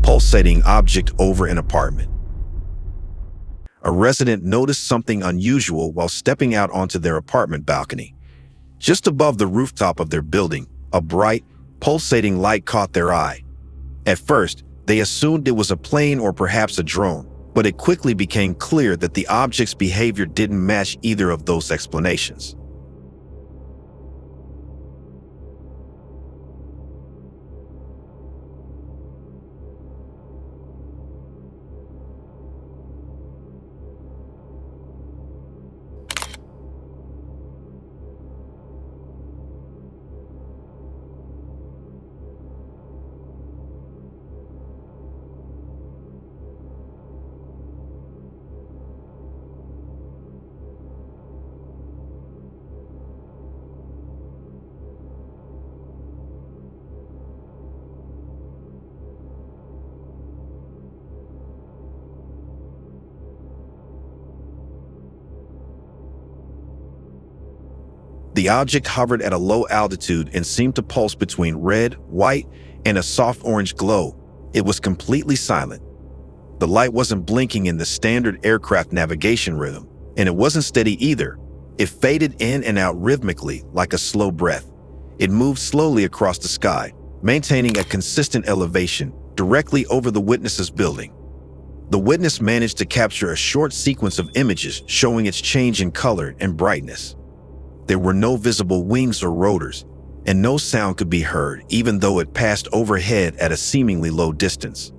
pulsating object over an apartment. A resident noticed something unusual while stepping out onto their apartment balcony. Just above the rooftop of their building, a bright, pulsating light caught their eye. At first, they assumed it was a plane or perhaps a drone, but it quickly became clear that the object's behavior didn't match either of those explanations. The object hovered at a low altitude and seemed to pulse between red, white, and a soft orange glow. It was completely silent. The light wasn't blinking in the standard aircraft navigation rhythm, and it wasn't steady either. It faded in and out rhythmically, like a slow breath. It moved slowly across the sky, maintaining a consistent elevation directly over the witness's building. The witness managed to capture a short sequence of images showing its change in color and brightness. There were no visible wings or rotors, and no sound could be heard even though it passed overhead at a seemingly low distance.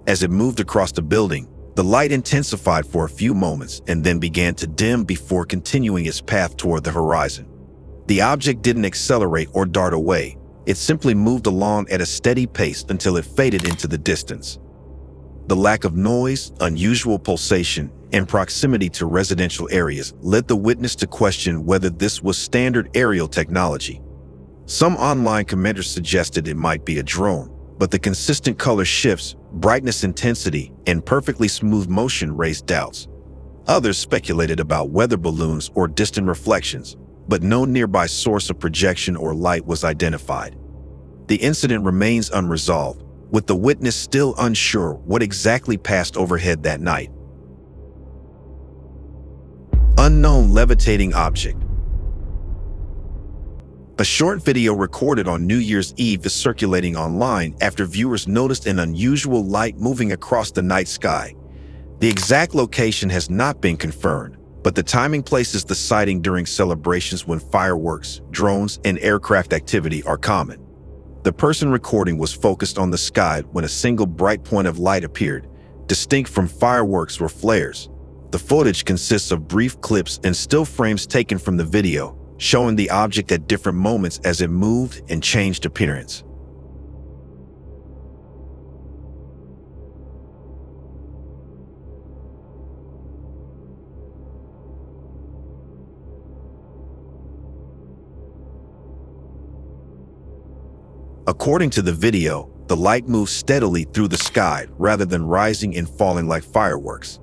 As it moved across the building, the light intensified for a few moments and then began to dim before continuing its path toward the horizon. The object didn't accelerate or dart away. It simply moved along at a steady pace until it faded into the distance. The lack of noise, unusual pulsation, and proximity to residential areas led the witness to question whether this was standard aerial technology. Some online commenters suggested it might be a drone, but the consistent color shifts, brightness intensity, and perfectly smooth motion raised doubts. Others speculated about weather balloons or distant reflections, but no nearby source of projection or light was identified. The incident remains unresolved, with the witness still unsure what exactly passed overhead that night. Unknown levitating object. A short video recorded on New Year's Eve is circulating online after viewers noticed an unusual light moving across the night sky. The exact location has not been confirmed, but the timing places the sighting during celebrations when fireworks, drones, and aircraft activity are common. The person recording was focused on the sky when a single bright point of light appeared, distinct from fireworks or flares. The footage consists of brief clips and still frames taken from the video, showing the object at different moments as it moved and changed appearance. According to the video, the light moved steadily through the sky rather than rising and falling like fireworks.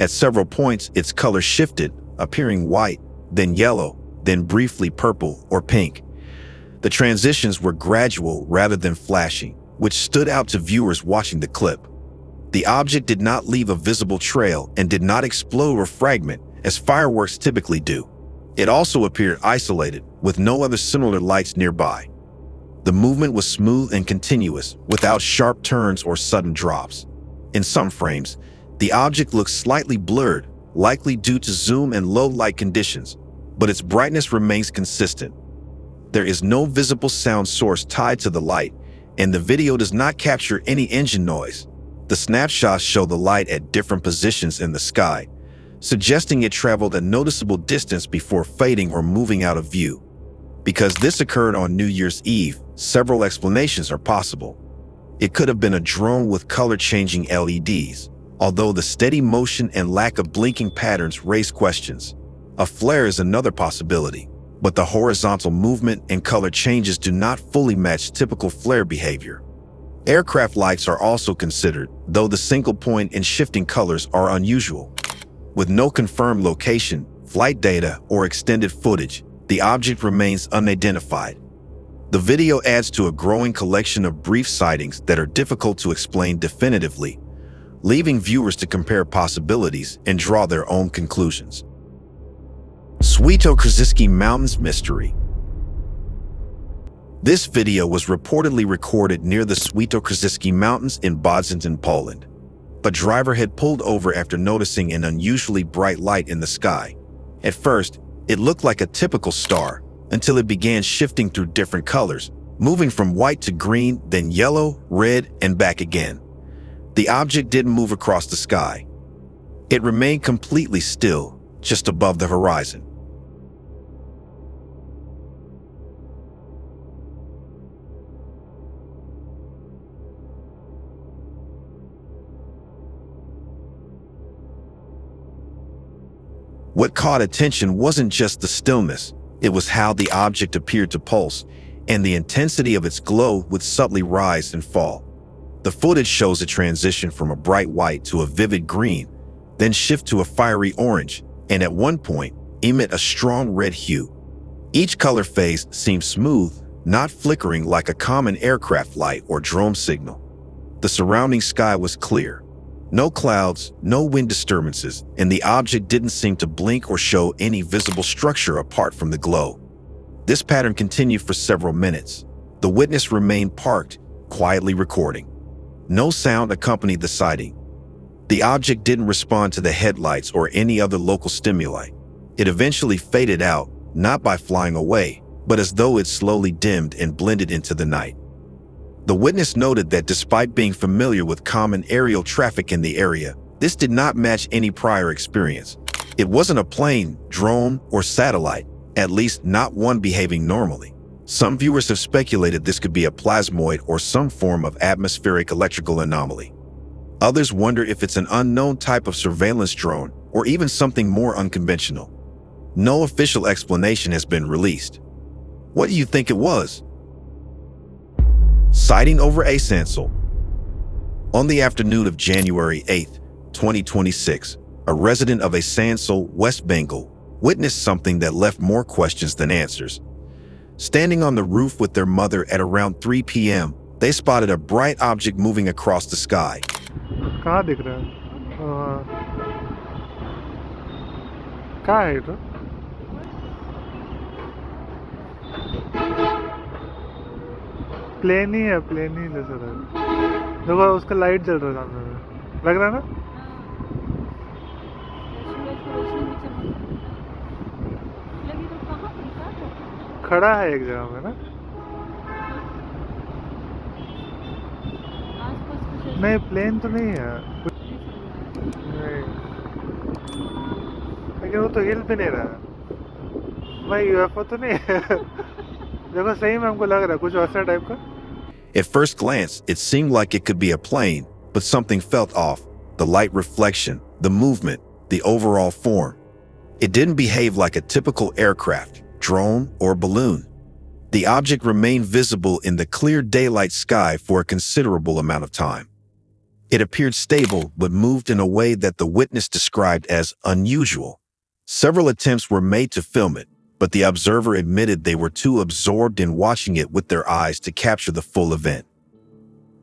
At several points, its color shifted, appearing white, then yellow, then briefly purple or pink. The transitions were gradual rather than flashy, which stood out to viewers watching the clip. The object did not leave a visible trail and did not explode or fragment, as fireworks typically do. It also appeared isolated, with no other similar lights nearby. The movement was smooth and continuous, without sharp turns or sudden drops. In some frames, the object looks slightly blurred, likely due to zoom and low light conditions, but its brightness remains consistent. There is no visible sound source tied to the light, and the video does not capture any engine noise. The snapshots show the light at different positions in the sky, suggesting it traveled a noticeable distance before fading or moving out of view. Because this occurred on New Year's Eve, several explanations are possible. It could have been a drone with color-changing LEDs, although the steady motion and lack of blinking patterns raise questions. A flare is another possibility, but the horizontal movement and color changes do not fully match typical flare behavior. Aircraft lights are also considered, though the single point and shifting colors are unusual. With no confirmed location, flight data, or extended footage, the object remains unidentified. The video adds to a growing collection of brief sightings that are difficult to explain definitively, leaving viewers to compare possibilities and draw their own conclusions. Świętokrzyski Mountains Mystery. This video was reportedly recorded near the Świętokrzyski Mountains in Bodzentyn, Poland. A driver had pulled over after noticing an unusually bright light in the sky. At first, it looked like a typical star, until it began shifting through different colors, moving from white to green, then yellow, red, and back again. The object didn't move across the sky. It remained completely still, just above the horizon. What caught attention wasn't just the stillness, it was how the object appeared to pulse, and the intensity of its glow would subtly rise and fall. The footage shows a transition from a bright white to a vivid green, then shift to a fiery orange, and at one point, emit a strong red hue. Each color phase seemed smooth, not flickering like a common aircraft light or drone signal. The surrounding sky was clear. No clouds, no wind disturbances, and the object didn't seem to blink or show any visible structure apart from the glow. This pattern continued for several minutes. The witness remained parked, quietly recording. No sound accompanied the sighting. The object didn't respond to the headlights or any other local stimuli. It eventually faded out, not by flying away, but as though it slowly dimmed and blended into the night. The witness noted that despite being familiar with common aerial traffic in the area, this did not match any prior experience. It wasn't a plane, drone, or satellite, at least not one behaving normally. Some viewers have speculated this could be a plasmoid or some form of atmospheric electrical anomaly. Others wonder if it's an unknown type of surveillance drone or even something more unconventional. No official explanation has been released. What do you think it was? Sighting over Asansol. On the afternoon of January 8, 2026, a resident of Asansol, West Bengal, witnessed something that left more questions than answers. Standing on the roof with their mother at around 3 p.m., they spotted a bright object moving across the sky. कहाँ दिख रहा है? कहाँ है तो? Plane ही है, plane ही जैसा रहा है। देखो उसका लाइट जल रहा है सामने में, लग रहा है ना? खड़ा है एक जगह में ना? नहीं, प्लेन तो नहीं है। नहीं, लेकिन वो तो हिल भी नहीं रहा। भाई यूएफओ तो नहीं है। देखो सही में हमको लग रहा है कुछ वैसा टाइप का। At first glance, it seemed like it could be a plane, but something felt off. The light reflection, the movement, the overall form. It didn't behave like a typical aircraft, drone, or balloon. The object remained visible in the clear daylight sky for a considerable amount of time. It appeared stable, but moved in a way that the witness described as unusual. Several attempts were made to film it, but the observer admitted they were too absorbed in watching it with their eyes to capture the full event.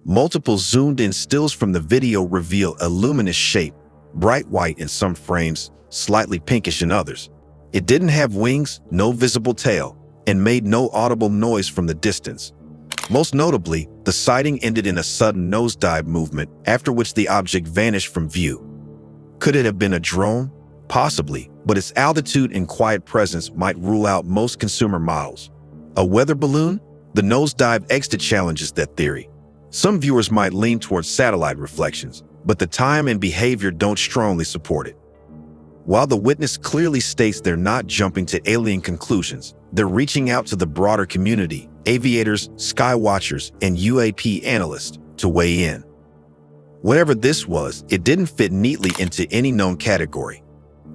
Multiple zoomed-in stills from the video reveal a luminous shape, bright white in some frames, slightly pinkish in others. It didn't have wings, no visible tail, and made no audible noise from the distance. Most notably, the sighting ended in a sudden nosedive movement, after which the object vanished from view. Could it have been a drone? Possibly, but its altitude and quiet presence might rule out most consumer models. A weather balloon? The nosedive exit challenges that theory. Some viewers might lean towards satellite reflections, but the time and behavior don't strongly support it. While the witness clearly states they're not jumping to alien conclusions, they're reaching out to the broader community, aviators, sky watchers, and UAP analysts, to weigh in. Whatever this was, it didn't fit neatly into any known category.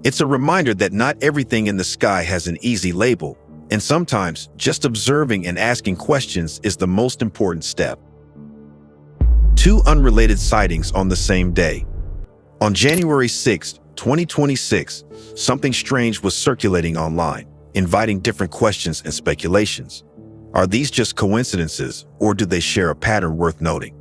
It's a reminder that not everything in the sky has an easy label, and sometimes just observing and asking questions is the most important step. Two unrelated sightings on the same day. On January 6, 2026, something strange was circulating online, inviting different questions and speculations. Are these just coincidences, or do they share a pattern worth noting?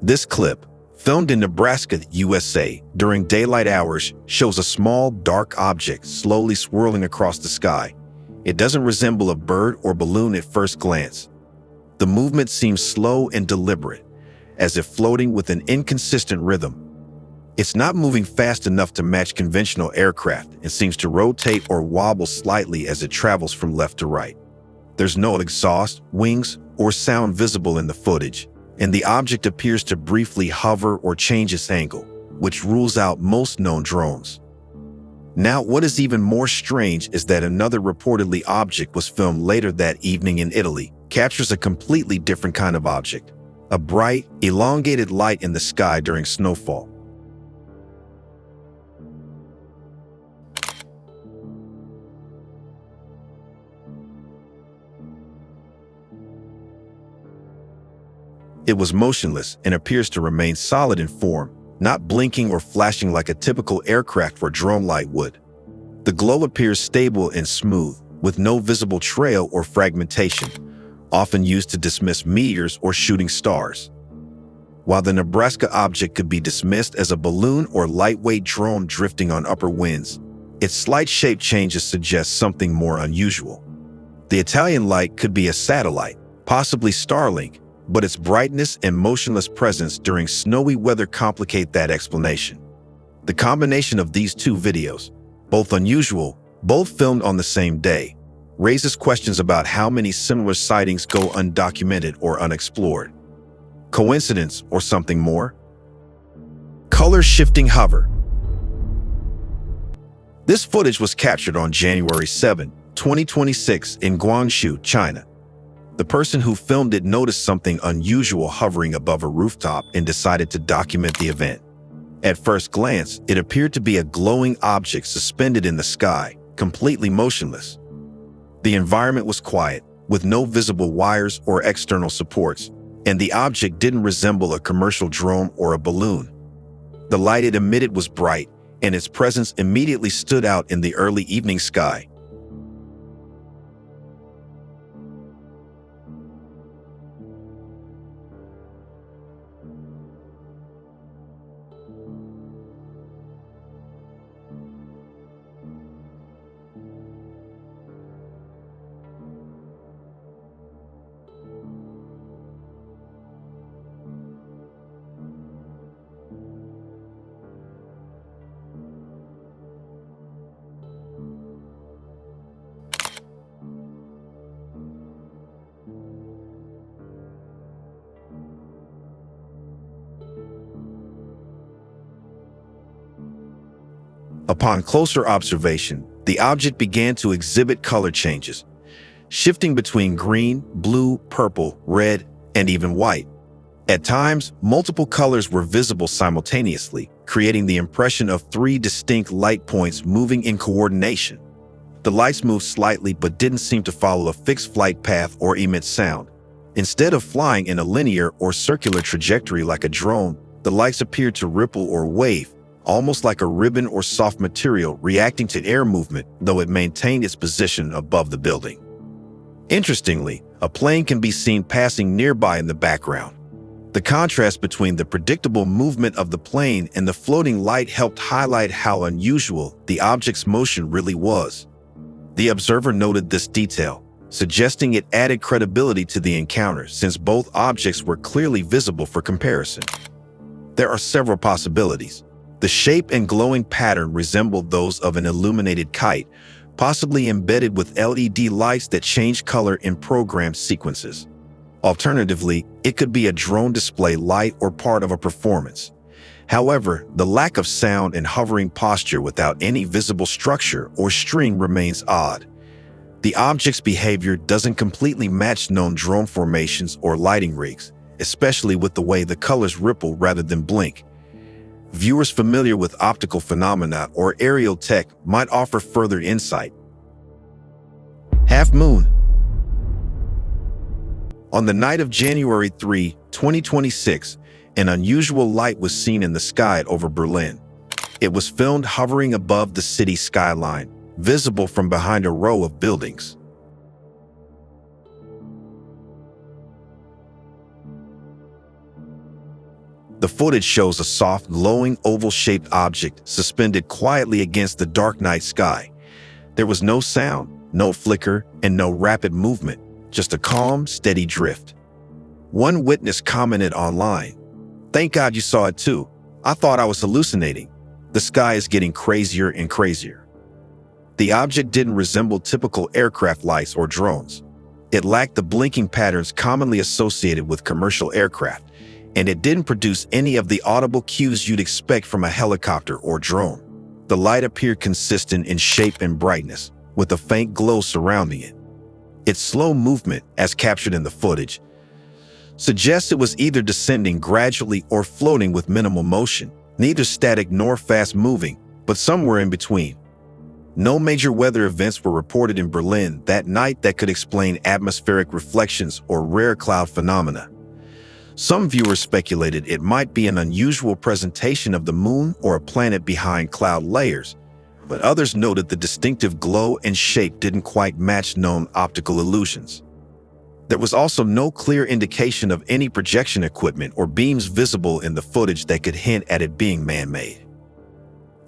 This clip, filmed in Nebraska, USA, during daylight hours, shows a small, dark object slowly swirling across the sky. It doesn't resemble a bird or balloon at first glance. The movement seems slow and deliberate, as if floating with an inconsistent rhythm. It's not moving fast enough to match conventional aircraft and seems to rotate or wobble slightly as it travels from left to right. There's no exhaust, wings, or sound visible in the footage, and the object appears to briefly hover or change its angle, which rules out most known drones. Now, what is even more strange is that another reportedly object was filmed later that evening in Italy, captures a completely different kind of object, a bright, elongated light in the sky during snowfall. It was motionless and appears to remain solid in form, not blinking or flashing like a typical aircraft or drone light would. The glow appears stable and smooth, with no visible trail or fragmentation, often used to dismiss meteors or shooting stars. While the Nebraska object could be dismissed as a balloon or lightweight drone drifting on upper winds, its slight shape changes suggest something more unusual. The Italian light could be a satellite, possibly Starlink, but its brightness and motionless presence during snowy weather complicate that explanation. The combination of these two videos, both unusual, both filmed on the same day, raises questions about how many similar sightings go undocumented or unexplored. Coincidence or something more? Color-shifting hover. This footage was captured on January 7, 2026 in Guangzhou, China. The person who filmed it noticed something unusual hovering above a rooftop and decided to document the event. At first glance, it appeared to be a glowing object suspended in the sky, completely motionless. The environment was quiet, with no visible wires or external supports, and the object didn't resemble a commercial drone or a balloon. The light it emitted was bright, and its presence immediately stood out in the early evening sky. Upon closer observation, the object began to exhibit color changes, shifting between green, blue, purple, red, and even white. At times, multiple colors were visible simultaneously, creating the impression of three distinct light points moving in coordination. The lights moved slightly but didn't seem to follow a fixed flight path or emit sound. Instead of flying in a linear or circular trajectory like a drone, the lights appeared to ripple or wave, almost like a ribbon or soft material reacting to air movement, though it maintained its position above the building. Interestingly, a plane can be seen passing nearby in the background. The contrast between the predictable movement of the plane and the floating light helped highlight how unusual the object's motion really was. The observer noted this detail, suggesting it added credibility to the encounter since both objects were clearly visible for comparison. There are several possibilities. The shape and glowing pattern resembled those of an illuminated kite, possibly embedded with LED lights that change color in programmed sequences. Alternatively, it could be a drone display light or part of a performance. However, the lack of sound and hovering posture without any visible structure or string remains odd. The object's behavior doesn't completely match known drone formations or lighting rigs, especially with the way the colors ripple rather than blink. Viewers familiar with optical phenomena or aerial tech might offer further insight. Half moon. On the night of January 3, 2026, an unusual light was seen in the sky over Berlin. It was filmed hovering above the city skyline, visible from behind a row of buildings. The footage shows a soft, glowing, oval-shaped object suspended quietly against the dark night sky. There was no sound, no flicker, and no rapid movement, just a calm, steady drift. One witness commented online, "Thank God you saw it too. I thought I was hallucinating. The sky is getting crazier and crazier." The object didn't resemble typical aircraft lights or drones. It lacked the blinking patterns commonly associated with commercial aircraft, and it didn't produce any of the audible cues you'd expect from a helicopter or drone. The light appeared consistent in shape and brightness, with a faint glow surrounding it. Its slow movement, as captured in the footage, suggests it was either descending gradually or floating with minimal motion, neither static nor fast-moving, but somewhere in between. No major weather events were reported in Berlin that night that could explain atmospheric reflections or rare cloud phenomena. Some viewers speculated it might be an unusual presentation of the moon or a planet behind cloud layers, but others noted the distinctive glow and shape didn't quite match known optical illusions. There was also no clear indication of any projection equipment or beams visible in the footage that could hint at it being man-made.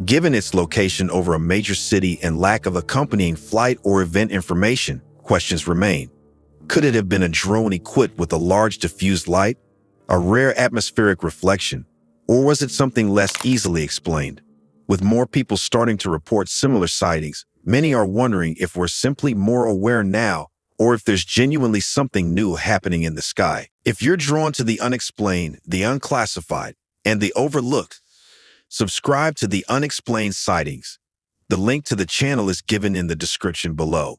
Given its location over a major city and lack of accompanying flight or event information, questions remain. Could it have been a drone equipped with a large diffused light, a rare atmospheric reflection, or was it something less easily explained? With more people starting to report similar sightings, many are wondering if we're simply more aware now or if there's genuinely something new happening in the sky. If you're drawn to the unexplained, the unclassified, and the overlooked, subscribe to the Unexplained Sightings. The link to the channel is given in the description below.